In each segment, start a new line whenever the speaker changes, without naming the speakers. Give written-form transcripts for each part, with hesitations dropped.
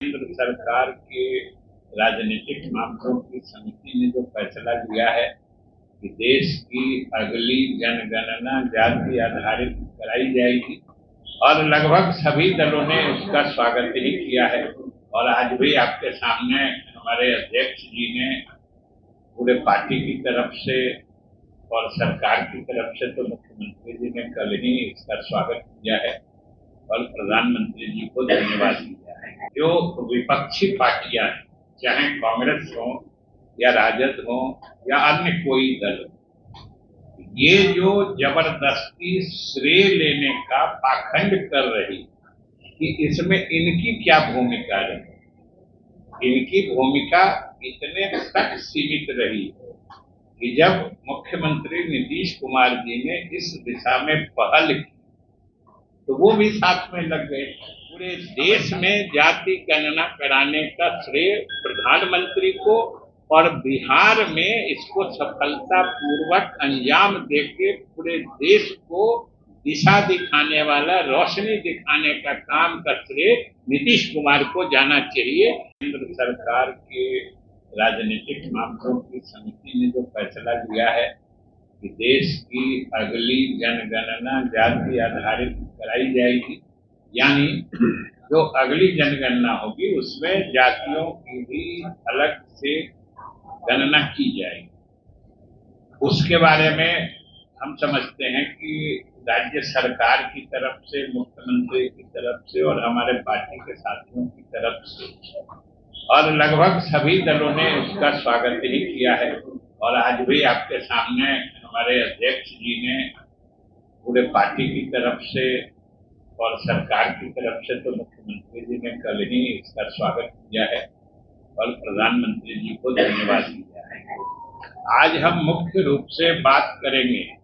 केंद्र सरकार के राजनीतिक मामलों की समिति ने जो फैसला लिया है कि देश की अगली जनगणना जाति आधारित कराई जाएगी और लगभग सभी दलों ने उसका स्वागत ही किया है। और आज भी आपके सामने हमारे अध्यक्ष जी ने पूरे पार्टी की तरफ से और सरकार की तरफ से तो मुख्यमंत्री जी ने कल ही इसका स्वागत किया है और प्रधानमंत्री जी को धन्यवाद दिया है। जो विपक्षी पार्टियां हैं, चाहे कांग्रेस हो या राजद हो या अन्य कोई दल, ये जो जबरदस्ती श्रेय लेने का पाखंड कर रही कि इसमें इनकी क्या भूमिका रही। इनकी भूमिका इतने तक सीमित रही कि जब मुख्यमंत्री नीतीश कुमार जी ने इस दिशा में पहल की तो वो भी साथ में लग गए। पूरे देश में जाति गणना कराने का श्रेय प्रधानमंत्री को और बिहार में इसको सफलता पूर्वक अंजाम देके पूरे देश को दिशा दिखाने वाला, रोशनी दिखाने का काम का श्रेय नीतीश कुमार को जाना चाहिए। केंद्र सरकार के राजनीतिक मामलों की समिति ने जो फैसला लिया है कि देश की अगली जनगणना जाति आधारित कराई जाएगी, यानी जो अगली जनगणना होगी उसमें जातियों की भी अलग से गणना की जाएगी। उसके बारे में हम समझते हैं कि राज्य सरकार की तरफ से, मुख्यमंत्री की तरफ से और हमारे पार्टी के साथियों की तरफ से और लगभग सभी दलों ने उसका स्वागत ही किया है। और आज भी आपके सामने हमारे अध्यक्ष जी ने पूरे पार्टी की तरफ से और सरकार की तरफ से तो मुख्यमंत्री जी ने कल ही इसका स्वागत किया है और प्रधानमंत्री जी को धन्यवाद दिया है। आज हम मुख्य रूप से बात करेंगे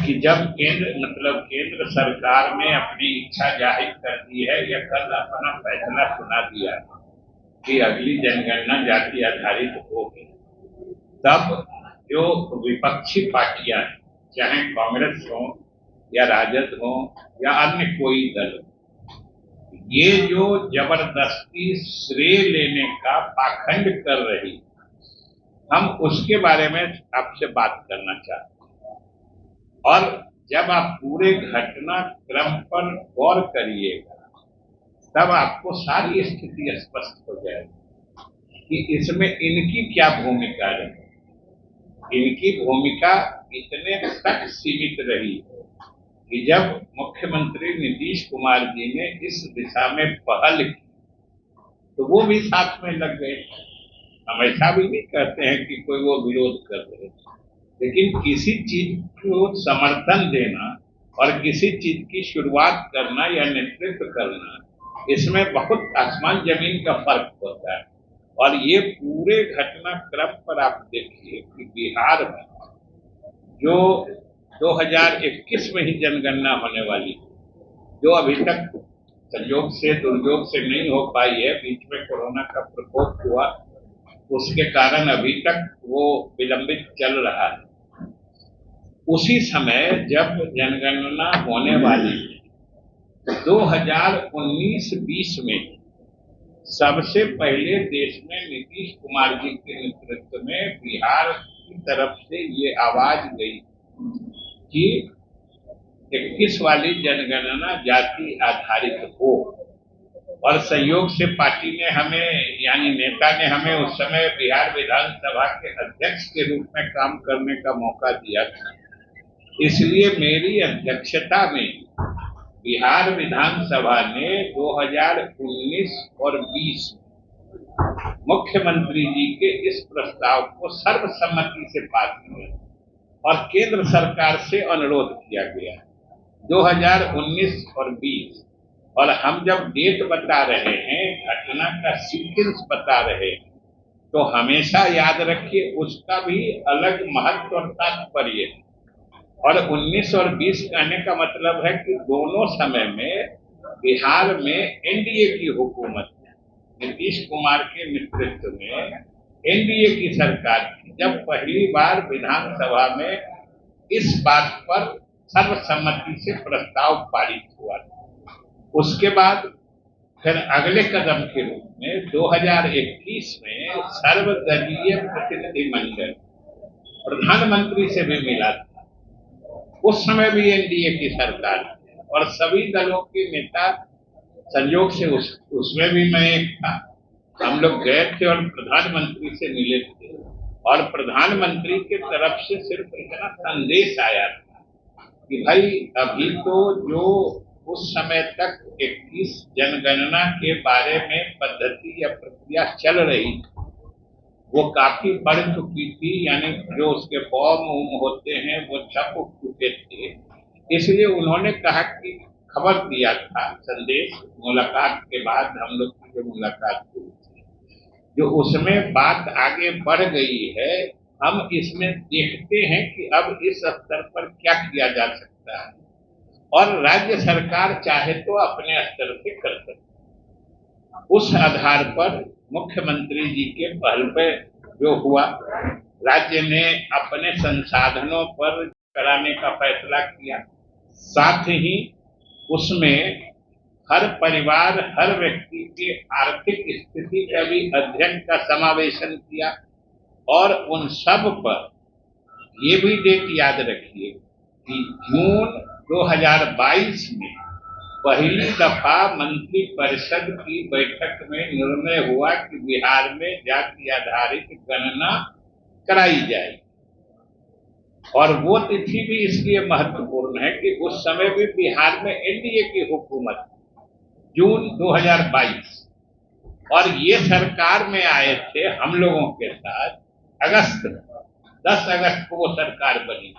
कि जब केंद्र सरकार ने अपनी इच्छा जाहिर कर दी है या कल अपना फैसला सुना दिया कि अगली जनगणना जाति आधारित होगी, तब जो विपक्षी पार्टियां हैं, चाहे कांग्रेस हो या राजद हो या अन्य कोई दल, ये जो जबरदस्ती श्रेय लेने का पाखंड कर रही, हम उसके बारे में आपसे बात करना चाहते हैं। और जब आप पूरे घटनाक्रम पर गौर करिएगा तब आपको सारी स्थिति स्पष्ट हो जाएगी कि इसमें इनकी क्या भूमिका रही। इनकी भूमिका इतने तक सीमित रही कि जब मुख्यमंत्री नीतीश कुमार जी ने इस दिशा में पहल की तो वो भी साथ में लग गए। हम ऐसा भी नहीं कहते हैं कि कोई वो विरोध कर रहे, लेकिन किसी चीज को समर्थन देना और किसी चीज की शुरुआत करना या नेतृत्व करना, इसमें बहुत आसमान जमीन का फर्क होता है। और ये पूरे घटनाक्रम पर आप देखिए कि बिहार में जो 2021 में ही जनगणना होने वाली, जो अभी तक संयोग से दुर्योग से नहीं हो पाई है, बीच में कोरोना का प्रकोप हुआ, उसके कारण अभी तक वो विलंबित चल रहा है। उसी समय जब जनगणना होने वाली 2019-20 में सबसे पहले देश में नीतीश कुमार जी के नेतृत्व में बिहार की तरफ से ये आवाज गई कि 21 वाली जनगणना जाति आधारित हो। और सहयोग से पार्टी ने हमें, यानी नेता ने हमें उस समय बिहार विधानसभा के अध्यक्ष के रूप में काम करने का मौका दिया था। इसलिए मेरी अध्यक्षता में बिहार विधानसभा ने 2019 और 20 मुख्यमंत्री जी के इस प्रस्ताव को सर्वसम्मति से पास किया और केंद्र सरकार से अनुरोध किया गया 2019 और 20। और हम जब डेट बता रहे हैं, घटना का सीक्वेंस बता रहे हैं, तो हमेशा याद रखिए उसका भी अलग महत्व और तात्पर्य है। और 19 और 20 कहने का मतलब है कि दोनों समय में बिहार में एनडीए की हुकूमत, नीतीश कुमार के नेतृत्व में एनडीए की सरकार थी, जब पहली बार विधानसभा में इस बात पर सर्वसम्मति से प्रस्ताव पारित हुआ। उसके बाद फिर अगले कदम के रूप में 2021 में सर्वदलीय प्रतिनिधिमंडल प्रधानमंत्री से भी मिला था। उस समय भी एनडीए की सरकार थी और सभी दलों के नेता संयोग से उसमें भी मैं एक था। हम लोग गए थे और प्रधानमंत्री से मिले थे और प्रधानमंत्री की तरफ से सिर्फ इतना संदेश आया था कि भाई अभी तो जो उस समय तक 21 जनगणना के बारे में पद्धति या प्रक्रिया चल रही थी वो काफी बढ़ चुकी थी, यानी जो उसके फॉर्म होते हैं वो छप चुके थे। इसलिए उन्होंने कहा कि खबर दिया था संदेश मुलाकात के बाद, हम लोग की जो मुलाकात हुई थी, जो उसमें बात आगे बढ़ गई है। हम इसमें देखते हैं कि अब इस स्तर पर क्या किया जा सकता है और राज्य सरकार चाहे तो अपने स्तर से कर सकती। उस आधार पर मुख्यमंत्री जी के पहल पे जो हुआ, राज्य ने अपने संसाधनों पर कराने का फैसला किया। साथ ही उसमें हर परिवार, हर व्यक्ति की आर्थिक स्थिति का भी अध्ययन का समावेशन किया और उन सब पर ये भी डेट याद रखिए कि जून 2022 में पहली दफा मंत्री परिषद की बैठक में निर्णय हुआ कि बिहार में जाति आधारित गणना कराई जाए। और वो तिथि भी इसलिए महत्वपूर्ण है कि उस समय भी बिहार में एनडीए की हुकूमत, जून 2022, और ये सरकार में आए थे हम लोगों के साथ अगस्त में, 10 अगस्त को वो सरकार बनी।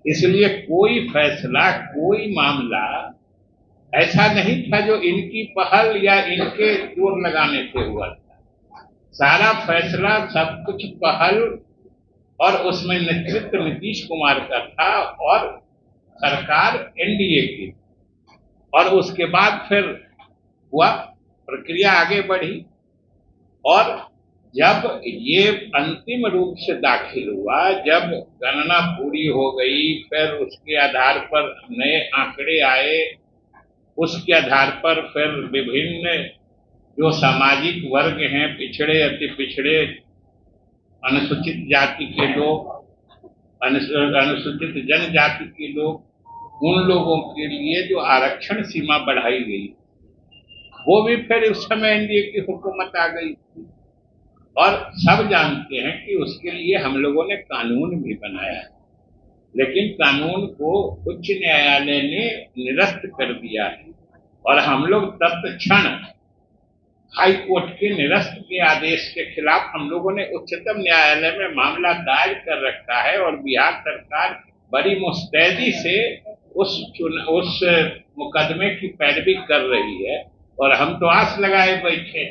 इसलिए कोई फैसला, कोई मामला ऐसा नहीं था जो इनकी पहल या इनके जोर लगाने से हुआ था। सारा फैसला, सब कुछ पहल और उसमें नेतृत्व नीतीश कुमार का था और सरकार एनडीए की। और उसके बाद फिर हुआ, प्रक्रिया आगे बढ़ी और जब ये अंतिम रूप से दाखिल हुआ, जब गणना पूरी हो गई, फिर उसके आधार पर नए आंकड़े आए, उसके आधार पर फिर विभिन्न जो सामाजिक वर्ग हैं, पिछड़े, अति पिछड़े, अनुसूचित जाति के लोग, अनुसूचित जनजाति के लोग, उन लोगों के लिए जो आरक्षण सीमा बढ़ाई गई, वो भी फिर उस समय एनडीए की हुकूमत आ गई थी। और सब जानते हैं कि उसके लिए हम लोगों ने कानून भी बनाया है, लेकिन कानून को उच्च न्यायालय ने निरस्त कर दिया है और हम लोग तत्क्षण हाई कोर्ट के निरस्त के आदेश के खिलाफ हम लोगों ने उच्चतम न्यायालय में मामला दायर कर रखा है और बिहार सरकार बड़ी मुस्तैदी से उस मुकदमे की पैरवी कर रही है। और हम तो आस लगाए बैठे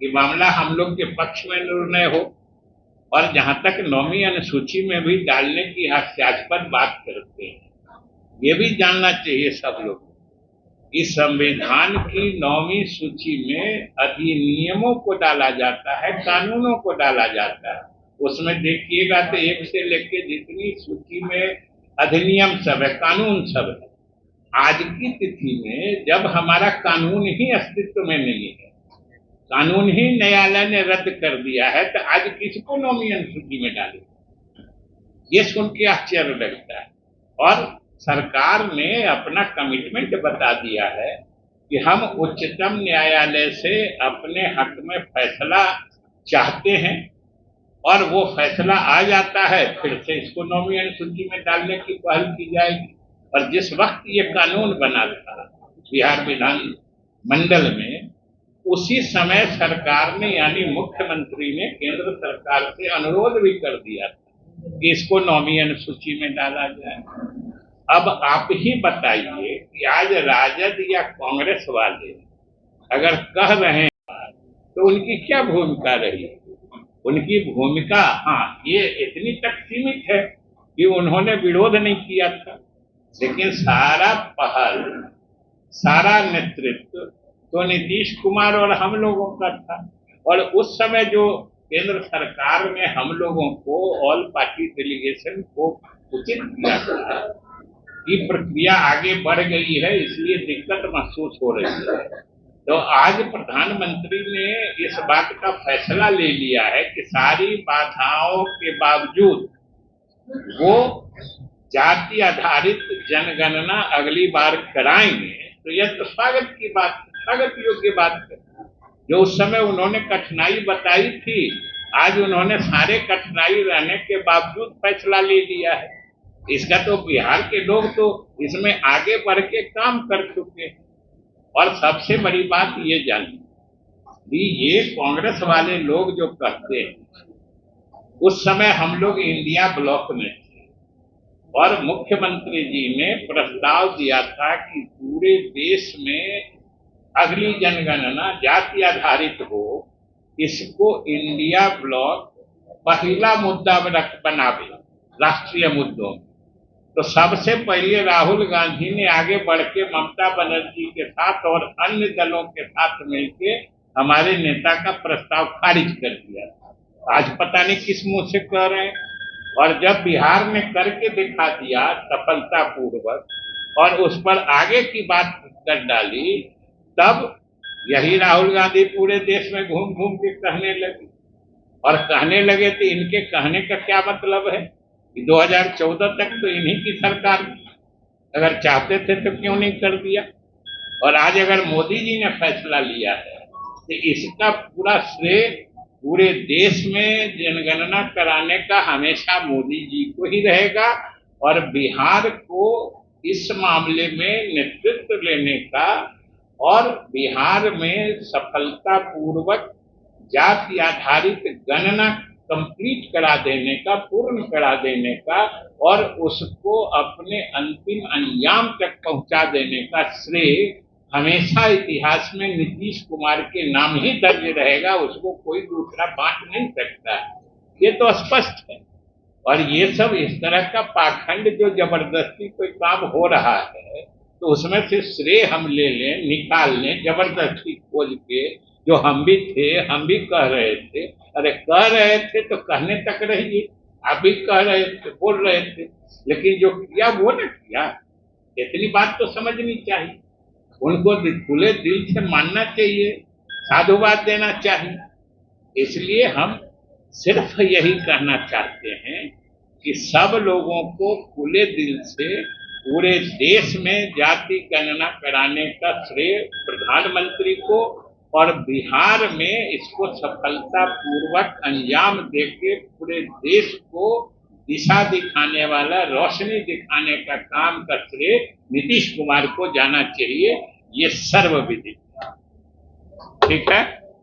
कि मामला हम लोग के पक्ष में निर्णय हो। और जहां तक 9वीं अनुसूची में भी डालने की हास्यास्पद बात करते हैं, ये भी जानना चाहिए सब लोग, इस संविधान की 9वीं सूची में अधिनियमों को डाला जाता है, कानूनों को डाला जाता है। उसमें देखिएगा तो 1 से लेकर जितनी सूची में अधिनियम सब है, कानून सब है। आज की तिथि में जब हमारा कानून ही अस्तित्व में नहीं है, कानून ही न्यायालय ने रद्द कर दिया है, तो आज किसको 9वीं अनुसूची में डाले? ये सुन के आश्चर्य लगता है। और सरकार ने अपना कमिटमेंट बता दिया है कि हम उच्चतम न्यायालय से अपने हक में फैसला चाहते हैं और वो फैसला आ जाता है, फिर से इसको 9वीं अनुसूची में डालने की पहल की जाएगी। और जिस वक्त ये कानून बना था बिहार विधान मंडल में, उसी समय सरकार ने, यानी मुख्यमंत्री ने केंद्र सरकार से अनुरोध भी कर दिया था कि इसको 9वीं अनुसूची में डाला जाए। अब आप ही बताइए कि आज राजद या कांग्रेस वाले अगर कह रहे हैं तो उनकी क्या भूमिका रही? उनकी भूमिका, हाँ, ये इतनी तक सीमित है कि उन्होंने विरोध नहीं किया था, लेकिन सारा पहल, सारा नेतृत्व तो नीतीश कुमार और हम लोगों का था। और उस समय जो केंद्र सरकार ने हम लोगों को, ऑल पार्टी डेलीगेशन को उचित किया था कि प्रक्रिया आगे बढ़ गई है, इसलिए दिक्कत महसूस हो रही है, तो आज प्रधानमंत्री ने इस बात का फैसला ले लिया है कि सारी बाधाओं के बावजूद वो जाति आधारित जनगणना अगली बार कराएंगे। तो यह तो स्वागत की बात, स्वागत योग्य बात है। जो उस समय उन्होंने कठिनाई बताई थी, आज उन्होंने सारे कठिनाई रहने के बावजूद फैसला ले लिया है। इसका तो बिहार के लोग तो इसमें आगे बढ़ के काम कर चुके हैं। और सबसे बड़ी बात ये जानिए कि ये कांग्रेस वाले लोग जो कहते हैं, उस समय हम लोग इंडिया ब्लॉक में थे और मुख्यमंत्री जी ने प्रस्ताव दिया था कि पूरे देश में अगली जनगणना जाति आधारित हो। इसको इंडिया ब्लॉक पहला मुद्दा बनावे राष्ट्रीय मुद्दों में। तो सबसे पहले राहुल गांधी ने आगे बढ़ के ममता बनर्जी के साथ और अन्य दलों के साथ मिलकर हमारे नेता का प्रस्ताव खारिज कर दिया था। आज पता नहीं किस मुंह से कह रहे हैं। और जब बिहार ने करके दिखा दिया सफलतापूर्वक और उस पर आगे की बात कर डाली, तब यही राहुल गांधी पूरे देश में घूम घूम के कहने लगे। और कहने लगे तो इनके कहने का क्या मतलब है कि 2014 तक तो इन्हीं की सरकार, अगर चाहते थे तो क्यों नहीं कर दिया। और आज अगर मोदी जी ने फैसला लिया है तो इसका पूरा श्रेय पूरे देश में जनगणना कराने का हमेशा मोदी जी को ही रहेगा। और बिहार को इस मामले में नेतृत्व लेने का और बिहार में सफलतापूर्वक जाति आधारित गणना कंप्लीट करा देने का, पूर्ण करा देने का और उसको अपने अंतिम अंजाम तक पहुंचा देने का श्रेय हमेशा इतिहास में नीतीश कुमार के नाम ही दर्ज रहेगा। उसको कोई दूसरा बांट नहीं सकता। ये तो स्पष्ट है। और ये सब इस तरह का पाखंड जो जबरदस्ती कोई काम हो रहा है, तो उसमें से श्रेय हम ले लें, निकाल लें जबरदस्ती खोज के। जो हम भी थे, हम भी कह रहे थे, अरे कह रहे थे तो कहने तक रहिए। आप भी कह रहे थे, बोल रहे थे, लेकिन जो किया वो न किया। इतनी बात तो समझनी चाहिए। उनको खुले दिल से मानना चाहिए, साधुवाद देना चाहिए। इसलिए हम सिर्फ यही कहना चाहते हैं कि सब लोगों को खुले दिल से पूरे देश में जाति गणना कराने का श्रेय प्रधानमंत्री को और बिहार में इसको सफलतापूर्वक अंजाम देके पूरे देश को दिशा दिखाने वाला, रोशनी दिखाने का काम का श्रेय नीतीश कुमार को जाना चाहिए। ये सर्वविदित। ठीक है।